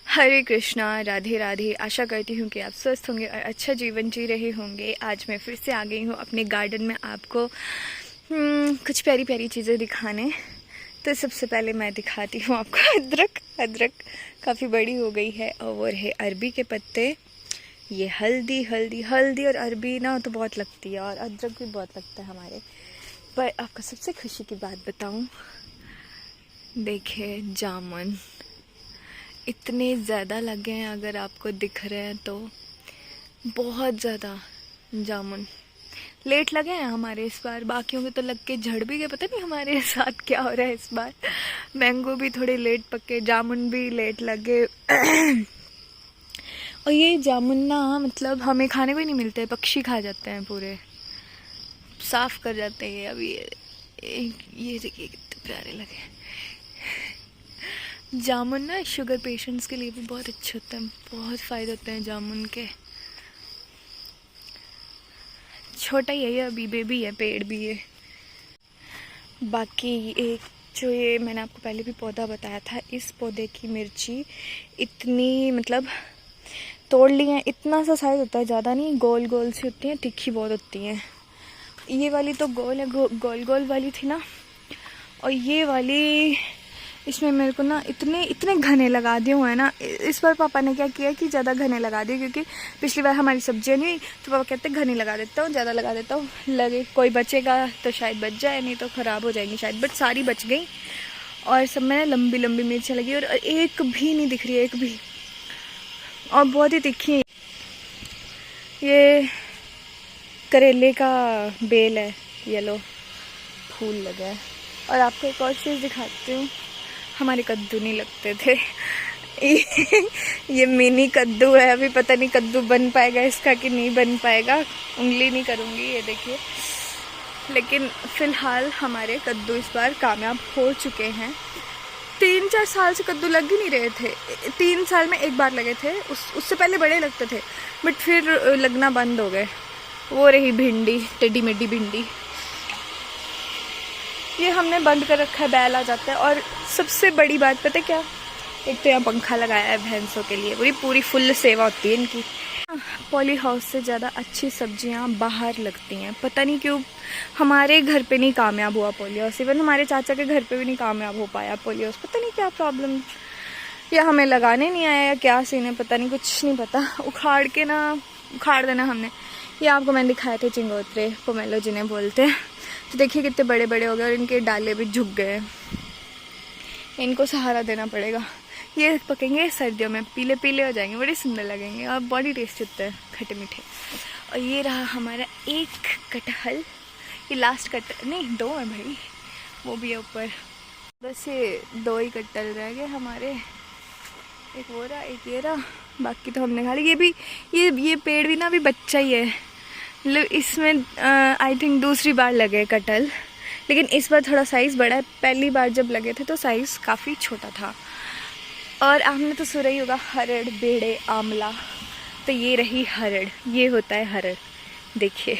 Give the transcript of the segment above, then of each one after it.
हरे कृष्णा, राधे राधे। आशा करती हूँ कि आप स्वस्थ होंगे और अच्छा जीवन जी रहे होंगे। आज मैं फिर से आ गई हूँ अपने गार्डन में आपको कुछ प्यारी प्यारी चीज़ें दिखाने। तो सबसे पहले मैं दिखाती हूँ आपको अदरक। अदरक काफ़ी बड़ी हो गई है और वो रहे अरबी के पत्ते। ये हल्दी हल्दी हल्दी और अरबी ना तो बहुत लगती है और अदरक भी बहुत लगता है हमारे। पर आपको सबसे खुशी की बात बताऊँ, देखिए जामुन इतने ज़्यादा लगे हैं, अगर आपको दिख रहे हैं तो बहुत ज़्यादा जामुन लेट लगे हैं हमारे इस बार। बाकियों के तो लग के झड़ भी गए, पता नहीं हमारे साथ क्या हो रहा है इस बार। मैंगो भी थोड़े लेट पके, जामुन भी लेट लगे। और ये जामुन ना मतलब हमें खाने को ही नहीं मिलते, पक्षी खा जाते हैं, पूरे साफ कर जाते हैं। अभी ये देखिए कितने प्यारे लगे। जामुन ना शुगर पेशेंट्स के लिए भी बहुत अच्छे होते हैं, बहुत फ़ायदे होते हैं जामुन के। छोटा ही है ये, अभी बेबी है, पेड़ भी है। बाकी एक जो ये मैंने आपको पहले भी पौधा बताया था, इस पौधे की मिर्ची इतनी मतलब तोड़ ली है, इतना सा साइज होता है, ज़्यादा नहीं, गोल गोल सी होती हैं, तीखी बहुत होती हैं। ये वाली तो गोल है, गोल गोल वाली थी ना। और ये वाली इसमें मेरे को ना इतने इतने घने लगा दिए हुए हैं ना। इस बार पापा ने क्या किया कि ज़्यादा घने लगा दिए, क्योंकि पिछली बार हमारी सब्जियां नहीं, तो पापा कहते घने लगा देता हूँ, ज़्यादा लगा देता हूँ, लगे कोई बचेगा तो शायद बच जाए, नहीं तो ख़राब हो जाएंगी शायद। बट सारी बच गई और सब में लंबी लंबी मिर्चियाँ लगी और एक भी नहीं दिख रही है, एक भी। और बहुत ही तीखी है। ये करेले का बेल है, येलो फूल लगा है। और आपको एक और चीज़ दिखाती हूँ, हमारे कद्दू नहीं लगते थे। ये मिनी कद्दू है, अभी पता नहीं कद्दू बन पाएगा इसका कि नहीं बन पाएगा, उंगली नहीं करूँगी, ये देखिए। लेकिन फ़िलहाल हमारे कद्दू इस बार कामयाब हो चुके हैं। 3-4 साल से कद्दू लग ही नहीं रहे थे। 3 साल में एक बार लगे थे, उससे पहले बड़े लगते थे, बट फिर लगना बंद हो गए। वो रही भिंडी, टेढ़ी मेढ़ी भिंडी, ये हमने बंद कर रखा है, बैल आ जाता है। और सबसे बड़ी बात पता है क्या, एक तो यहाँ पंखा लगाया है भैंसों के लिए, पूरी पूरी फुल सेवा होती है इनकी। पॉली हाउस से ज़्यादा अच्छी सब्जियाँ बाहर लगती हैं, पता नहीं क्यों। हमारे घर पे नहीं कामयाब हुआ पॉली हाउस, इवन हमारे चाचा के घर पे भी नहीं कामयाब हो पाया पॉली हाउस, पता नहीं क्या प्रॉब्लम, या हमें लगाने नहीं आया या क्या सीन है, पता नहीं, कुछ नहीं पता। उखाड़ देना हमने। ये आपको मैंने दिखाए थे चिंगोतरे, पोमेलो जिन्हें बोलते हैं। तो देखिए कितने बड़े बड़े हो गए और इनके डाले भी झुक गए हैं, इनको सहारा देना पड़ेगा। ये पकेंगे सर्दियों में, पीले पीले हो जाएंगे, बड़े सुंदर लगेंगे और बॉडी टेस्ट होते हैं खट्टे मीठे। और ये रहा हमारा एक कटहल, ये लास्ट कटहल नहीं, 2 है भाई, वो भी है ऊपर। बस ये 2 ही कटहल रह गए हमारे, एक वो रहा, एक ये रहा, बाकी तो हमने खा ली। ये भी ये पेड़ भी ना अभी बच्चा ही है, मतलब इसमें आई थिंक दूसरी बार लगे कटहल, लेकिन इस बार थोड़ा साइज़ बड़ा है। पहली बार जब लगे थे तो साइज़ काफ़ी छोटा था। और आपने तो सुना ही होगा हरड़, बेड़े, आंवला, तो ये रही हरड़, ये होता है हरड़। देखिए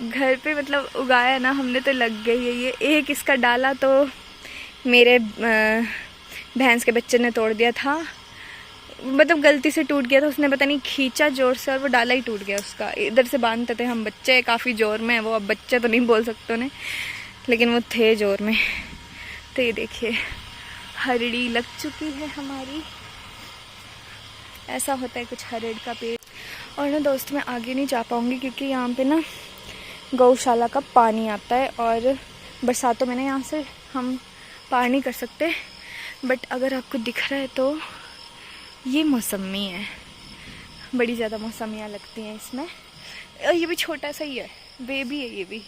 घर पे मतलब उगाया ना हमने, तो लग गई है ये। एक इसका डाला तो मेरे भैंस के बच्चे ने तोड़ दिया था, मतलब गलती से टूट गया था, उसने पता नहीं खींचा जोर से और वो डाला ही टूट गया उसका। इधर से बांधते थे हम बच्चे, काफ़ी जोर में, वो अब बच्चे तो नहीं बोल सकते उन्हें, लेकिन वो थे जोर में। तो ये देखिए हरड़ी लग चुकी है हमारी, ऐसा होता है कुछ हरड़ का पेड़। और ना दोस्त मैं आगे नहीं जा पाऊँगी क्योंकि यहाँ पे ना गौशाला का पानी आता है और बरसातों में ना यहाँ से हम पार नहीं कर सकते। बट अगर आपको दिख रहा है तो ये मौसमी है, बड़ी ज़्यादा मौसमियाँ लगती हैं इसमें। और ये भी छोटा सा ही है, बेबी है ये भी।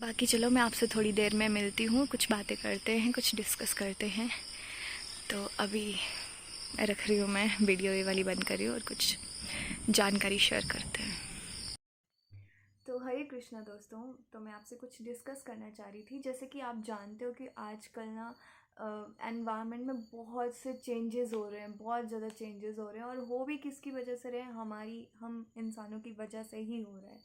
बाकी चलो मैं आपसे थोड़ी देर में मिलती हूँ, कुछ बातें करते हैं, कुछ डिस्कस करते हैं। तो अभी रख रही हूँ मैं वीडियो, ये वाली बंद कर रही हूँ और कुछ जानकारी शेयर करते हैं। तो हरे कृष्णा दोस्तों, तो मैं आपसे कुछ डिस्कस करना चाह रही थी। जैसे कि आप जानते हो कि आजकल ना एनवायरनमेंट में बहुत से चेंजेस हो रहे हैं, बहुत ज़्यादा चेंजेस हो रहे हैं। और हो भी किसकी वजह से रहे हैं, हम इंसानों की वजह से ही हो रहा है।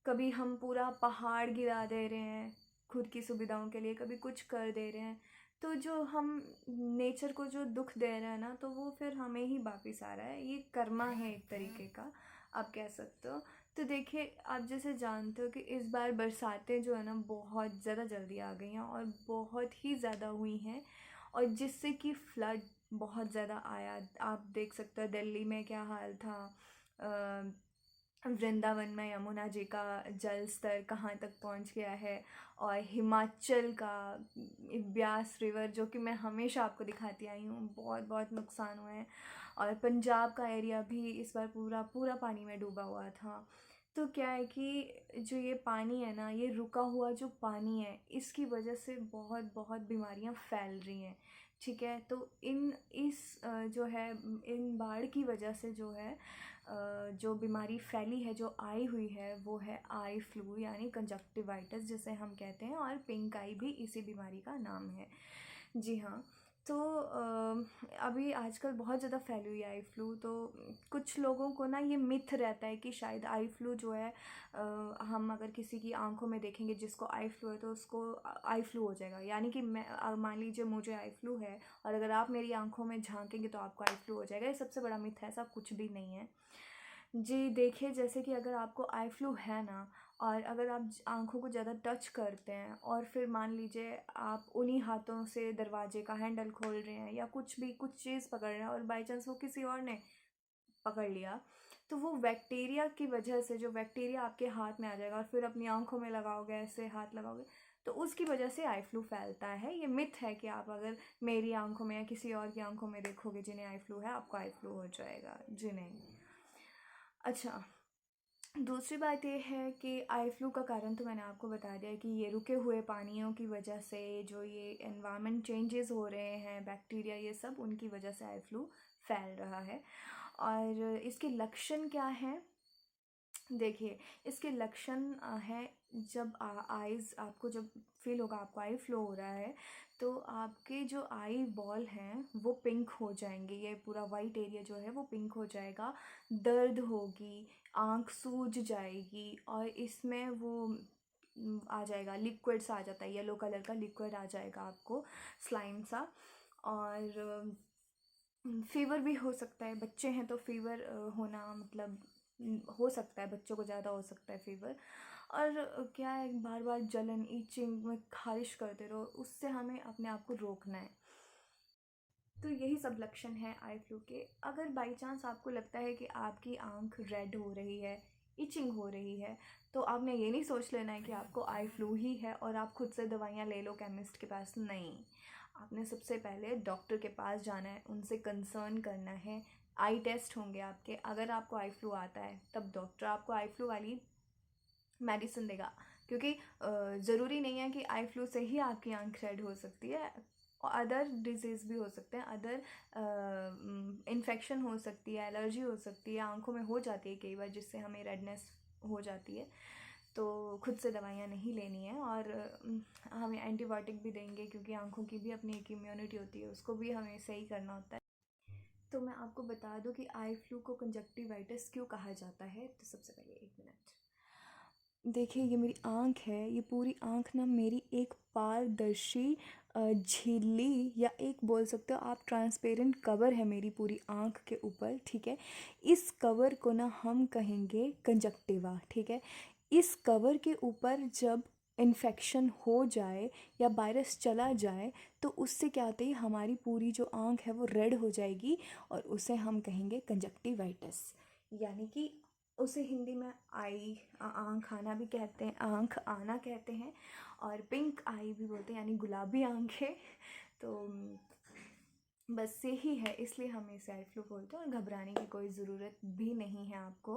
कभी हम पूरा पहाड़ गिरा दे रहे हैं खुद की सुविधाओं के लिए, कभी कुछ कर दे रहे हैं, तो जो हम नेचर को जो दुख दे रहे हैं ना, तो वो फिर हमें ही वापिस आ रहा है। ये कर्मा है एक तरीके का, आप कह सकते हो। तो देखिए, आप जैसे जानते हो कि इस बार बरसातें जो है ना बहुत ज़्यादा जल्दी आ गई हैं और बहुत ही ज़्यादा हुई हैं, और जिससे कि फ्लड बहुत ज़्यादा आया। आप देख सकते हो दिल्ली में क्या हाल था, वृंदावन में यमुना जी का जल स्तर कहाँ तक पहुँच गया है, और हिमाचल का ब्यास रिवर, जो कि मैं हमेशा आपको दिखाती आई हूँ, बहुत बहुत नुकसान हुए हैं। और पंजाब का एरिया भी इस बार पूरा पूरा पानी में डूबा हुआ था। तो क्या है कि जो ये पानी है ना, ये रुका हुआ जो पानी है, इसकी वजह से बहुत बहुत बीमारियां फैल रही हैं, ठीक है। तो जो है इन बाढ़ की वजह से जो है जो बीमारी फैली है, जो आई हुई है, वो है आई फ्लू यानी कंजक्टिवाइटिस जिसे हम कहते हैं, और पिंक आई भी इसी बीमारी का नाम है। जी हाँ। तो अभी आजकल बहुत ज़्यादा फैली हुई है आई फ्लू। तो कुछ लोगों को ना ये मिथ रहता है कि शायद आई फ्लू जो है, हम अगर किसी की आंखों में देखेंगे जिसको आई फ्लू है, तो उसको आई फ्लू हो जाएगा। यानी कि मैं मान लीजिए मुझे आई फ्लू है, और अगर आप मेरी आंखों में झांकेंगे तो आपको आई फ्लू हो जाएगा। ये सबसे बड़ा मिथ है, ऐसा कुछ भी नहीं है। जी देखिए, जैसे कि अगर आपको आई फ्लू है ना, और अगर आप आंखों को ज़्यादा टच करते हैं, और फिर मान लीजिए आप उन्हीं हाथों से दरवाजे का हैंडल खोल रहे हैं या कुछ भी कुछ चीज़ पकड़ रहे हैं, और बाई चांस वो किसी और ने पकड़ लिया, तो वो बैक्टीरिया की वजह से, जो बैक्टीरिया आपके हाथ में आ जाएगा, और फिर अपनी आंखों में लगाओगे, ऐसे हाथ लगाओगे, तो उसकी वजह से आई फ्लू फैलता है। ये मिथ है कि आप अगर मेरी आंखों में या किसी और की आंखों में देखोगे जिन्हें आई फ्लू है, आपको आई फ्लू हो जाएगा। जी नहीं। अच्छा, दूसरी बात ये है कि आई फ्लू का कारण तो मैंने आपको बता दिया कि ये रुके हुए पानियों की वजह से, जो ये एनवायरनमेंट चेंजेस हो रहे हैं, बैक्टीरिया ये सब, उनकी वजह से आई फ्लू फैल रहा है। और इसके लक्षण क्या हैं? देखिए, इसके लक्षण है, जब आइज़ आपको जब फील होगा आपको आई फ्लो हो रहा है, तो आपके जो आई बॉल हैं वो पिंक हो जाएंगे। ये पूरा वाइट एरिया जो है वो पिंक हो जाएगा, दर्द होगी, आँख सूज जाएगी, और इसमें वो आ जाएगा, लिक्विड सा आ जाता है, येलो कलर का लिक्विड आ जाएगा आपको, स्लाइम सा। और फीवर भी हो सकता है, बच्चे हैं तो फीवर होना मतलब हो सकता है, बच्चों को ज़्यादा हो सकता है फीवर। और क्या है, बार बार जलन, ईचिंग में खारिश करते रहो, उससे हमें अपने आप को रोकना है। तो यही सब लक्षण हैं आई फ्लू के। अगर बाई चांस आपको लगता है कि आपकी आंख रेड हो रही है, इचिंग हो रही है, तो आपने ये नहीं सोच लेना है कि आपको आई फ्लू ही है और आप खुद से दवाइयाँ ले लो केमिस्ट के पास। नहीं, आपने सबसे पहले डॉक्टर के पास जाना है, उनसे कंसर्न करना है। आई टेस्ट होंगे आपके, अगर आपको आई फ्लू आता है तब डॉक्टर आपको आई फ्लू वाली मेडिसिन देगा, क्योंकि ज़रूरी नहीं है कि आई फ्लू से ही आपकी आंख रेड हो सकती है, अदर डिजीज़ भी हो सकते हैं, अदर इन्फेक्शन हो सकती है, एलर्जी हो सकती है, आंखों में हो जाती है कई बार, जिससे हमें रेडनेस हो जाती है। तो खुद से दवाइयाँ नहीं लेनी है, और हमें एंटीबायोटिक भी देंगे, क्योंकि आंखों की भी अपनी एक इम्यूनिटी होती है, उसको भी हमें सही करना होता है। तो मैं आपको बता दूं कि आई फ्लू को कंजक्टिवाइटिस क्यों कहा जाता है। तो सबसे पहले एक मिनट देखिए, ये मेरी आँख है, ये पूरी आँख ना मेरी एक पारदर्शी झिल्ली, या एक बोल सकते हो आप ट्रांसपेरेंट कवर है मेरी पूरी आँख के ऊपर, ठीक है। इस कवर को ना हम कहेंगे कंजक्टिवा, ठीक है। इस कवर के ऊपर जब इन्फेक्शन हो जाए या वायरस चला जाए, तो उससे क्या होता है, हमारी पूरी जो आँख है वो रेड हो जाएगी, और उसे हम कहेंगे कंजक्टिवाइटिस, यानी कि उसे हिंदी में आई आँख आना भी कहते हैं, आँख आना कहते हैं, और पिंक आई भी बोलते हैं, यानी गुलाबी आँखें। तो बस यही है, इसलिए हम इसे आई फ्लू बोलते हैं, और घबराने की कोई ज़रूरत भी नहीं है आपको।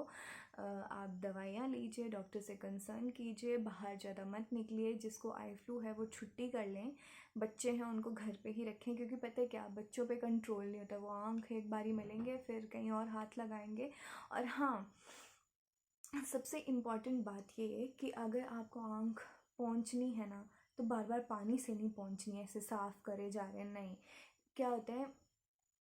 आप दवाइयाँ लीजिए, डॉक्टर से कंसर्न कीजिए, बाहर ज़्यादा मत निकलिए, जिसको आई फ्लू है वो छुट्टी कर लें, बच्चे हैं उनको घर पे ही रखें, क्योंकि पता है क्या, बच्चों पे कंट्रोल नहीं होता, वो आँख एक बारी मिलेंगे फिर कहीं और हाथ लगाएंगे। और हाँ, सबसे इम्पॉर्टेंट बात ये है कि अगर आपको आँख पोंछनी है ना, तो बार बार पानी से नहीं पोंछनी है, ऐसे साफ़ करे जा रहे हैं, नहीं। क्या होता है,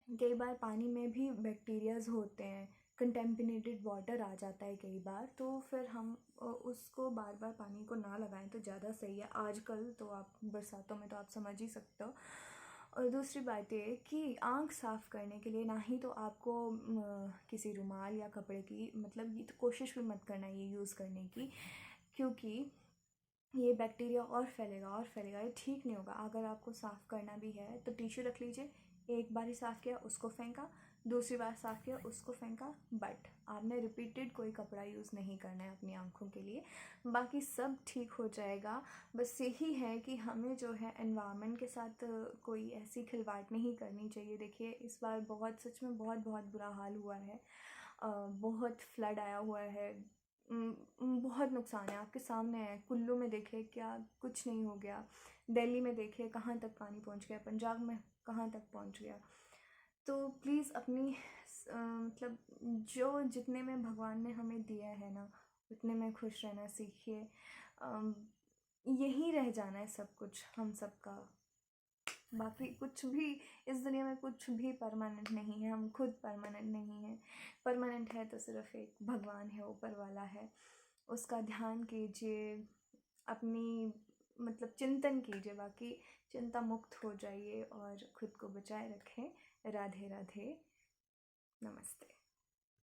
कई बार पानी में भी बैक्टीरियाज होते हैं, कंटेमिनेटेड वाटर आ जाता है कई बार, तो फिर हम उसको बार बार पानी को ना लगाएं तो ज़्यादा सही है। आजकल तो आप बरसातों में तो आप समझ ही सकते हो। और दूसरी बात ये है कि आँख साफ़ करने के लिए ना ही तो आपको किसी रुमाल या कपड़े की मतलब ये तो कोशिश भी मत करना ये यूज़ करने की, क्योंकि ये बैक्टीरिया और फैलेगा, ये ठीक नहीं होगा। अगर आपको साफ़ करना भी है तो टिश्यू रख लीजिए, एक बार ही साफ़ किया उसको फेंका, दूसरी बार साफ़ किया उसको फेंका, बट आपने रिपीटेड कोई कपड़ा यूज़ नहीं करना है अपनी आँखों के लिए। बाकी सब ठीक हो जाएगा। बस यही है कि हमें जो है एनवायरनमेंट के साथ कोई ऐसी खिलवाड़ नहीं करनी चाहिए। देखिए इस बार बहुत सच में बहुत बहुत बुरा हाल हुआ है, बहुत फ्लड आया हुआ है, बहुत नुकसान है, आपके सामने है। कुल्लू में देखे क्या कुछ नहीं हो गया, दिल्ली में देखे कहाँ तक पानी पहुँच गया, पंजाब में कहाँ तक पहुँच गया। तो प्लीज़ अपनी मतलब जो जितने में भगवान ने हमें दिया है ना उतने में खुश रहना सीखिए। यही रह जाना है सब कुछ हम सबका, बाकी कुछ भी इस दुनिया में कुछ भी परमानेंट नहीं है, हम खुद परमानेंट नहीं हैं। परमानेंट है तो सिर्फ एक भगवान है, ऊपर वाला है, उसका ध्यान कीजिए, अपनी मतलब चिंतन कीजिए, बाकी चिंता मुक्त हो जाइए और खुद को बचाए रखें। राधे राधे, नमस्ते।